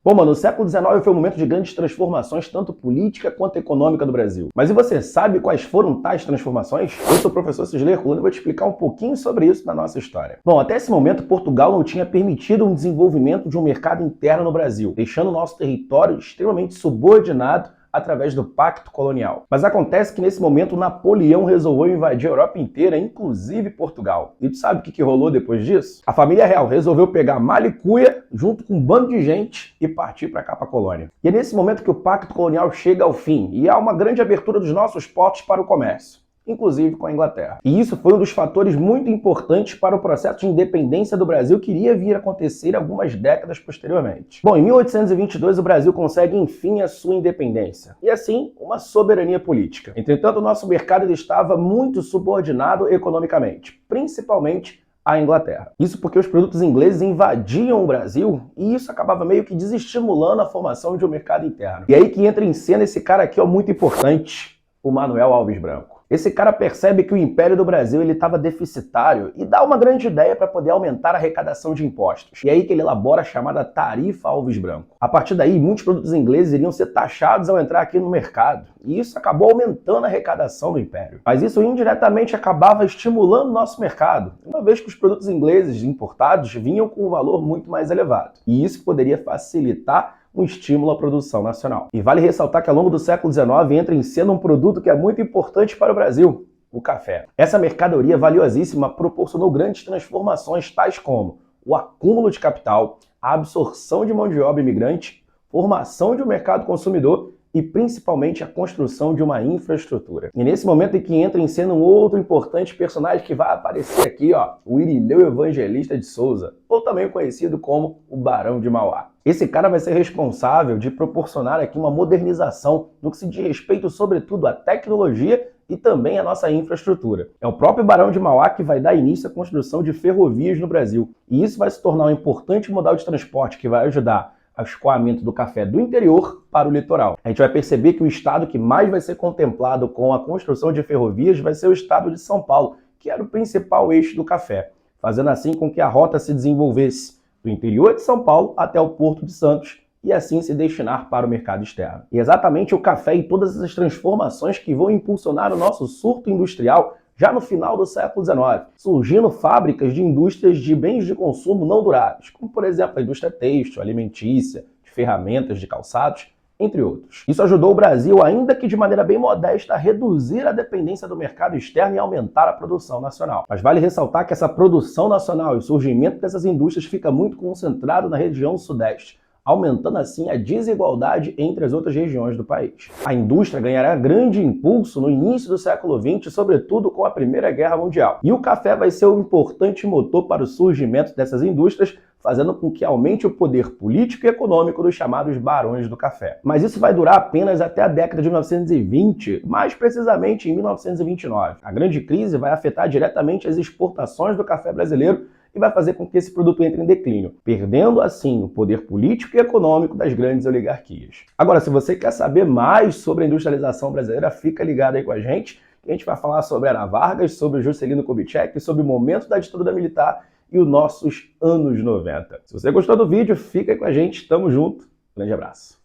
Bom, mano, o século XIX foi um momento de grandes transformações, tanto política quanto econômica do Brasil. Mas e você sabe quais foram tais transformações? Eu sou o professor Cisley Herculano e vou te explicar um pouquinho sobre isso na nossa história. Bom, até esse momento, Portugal não tinha permitido um desenvolvimento de um mercado interno no Brasil, deixando o nosso território extremamente subordinado através do Pacto Colonial. Mas acontece que nesse momento Napoleão resolveu invadir a Europa inteira, inclusive Portugal. E tu sabe o que rolou depois disso? A família real resolveu pegar mala e cuia junto com um bando de gente e partir para cá, para a colônia. E é nesse momento que o Pacto Colonial chega ao fim e há uma grande abertura dos nossos portos para o comércio, inclusive com a Inglaterra. E isso foi um dos fatores muito importantes para o processo de independência do Brasil que iria vir a acontecer algumas décadas posteriormente. Bom, em 1822 o Brasil consegue enfim a sua independência e assim uma soberania política. Entretanto, o nosso mercado estava muito subordinado economicamente, principalmente à Inglaterra. Isso porque os produtos ingleses invadiam o Brasil e isso acabava meio que desestimulando a formação de um mercado interno. E aí que entra em cena esse cara aqui, ó, muito importante, o Manuel Alves Branco. Esse cara percebe que o Império do Brasil estava deficitário e dá uma grande ideia para poder aumentar a arrecadação de impostos. E é aí que ele elabora a chamada Tarifa Alves Branco. A partir daí, muitos produtos ingleses iriam ser taxados ao entrar aqui no mercado. E isso acabou aumentando a arrecadação do Império. Mas isso indiretamente acabava estimulando o nosso mercado, uma vez que os produtos ingleses importados vinham com um valor muito mais elevado. E isso poderia facilitar um estímulo à produção nacional. E vale ressaltar que ao longo do século XIX entra em cena um produto que é muito importante para o Brasil, o café. Essa mercadoria valiosíssima proporcionou grandes transformações tais como o acúmulo de capital, a absorção de mão de obra imigrante, formação de um mercado consumidor e principalmente a construção de uma infraestrutura. E nesse momento em que entra em cena um outro importante personagem que vai aparecer aqui, ó, o Irineu Evangelista de Souza, ou também conhecido como o Barão de Mauá. Esse cara vai ser responsável de proporcionar aqui uma modernização no que se diz respeito, sobretudo, à tecnologia e também à nossa infraestrutura. É o próprio Barão de Mauá que vai dar início à construção de ferrovias no Brasil. E isso vai se tornar um importante modal de transporte que vai ajudar ao escoamento do café do interior para o litoral. A gente vai perceber que o estado que mais vai ser contemplado com a construção de ferrovias vai ser o estado de São Paulo, que era o principal eixo do café, fazendo assim com que a rota se desenvolvesse do interior de São Paulo até o Porto de Santos e assim se destinar para o mercado externo. E exatamente o café e todas essas transformações que vão impulsionar o nosso surto industrial já no final do século XIX, surgindo fábricas de indústrias de bens de consumo não duráveis, como por exemplo a indústria têxtil, alimentícia, de ferramentas, de calçados, entre outros. Isso ajudou o Brasil, ainda que de maneira bem modesta, a reduzir a dependência do mercado externo e aumentar a produção nacional. Mas vale ressaltar que essa produção nacional e o surgimento dessas indústrias fica muito concentrado na região sudeste, aumentando assim a desigualdade entre as outras regiões do país. A indústria ganhará grande impulso no início do século XX, sobretudo com a Primeira Guerra Mundial. E o café vai ser um importante motor para o surgimento dessas indústrias, fazendo com que aumente o poder político e econômico dos chamados barões do café. Mas isso vai durar apenas até a década de 1920, mais precisamente em 1929. A grande crise vai afetar diretamente as exportações do café brasileiro e vai fazer com que esse produto entre em declínio, perdendo assim o poder político e econômico das grandes oligarquias. Agora, se você quer saber mais sobre a industrialização brasileira, fica ligado aí com a gente, que a gente vai falar sobre Ana Vargas, sobre o Juscelino Kubitschek, sobre o momento da ditadura militar e os nossos anos 90. Se você gostou do vídeo, fica aí com a gente, tamo junto, grande abraço.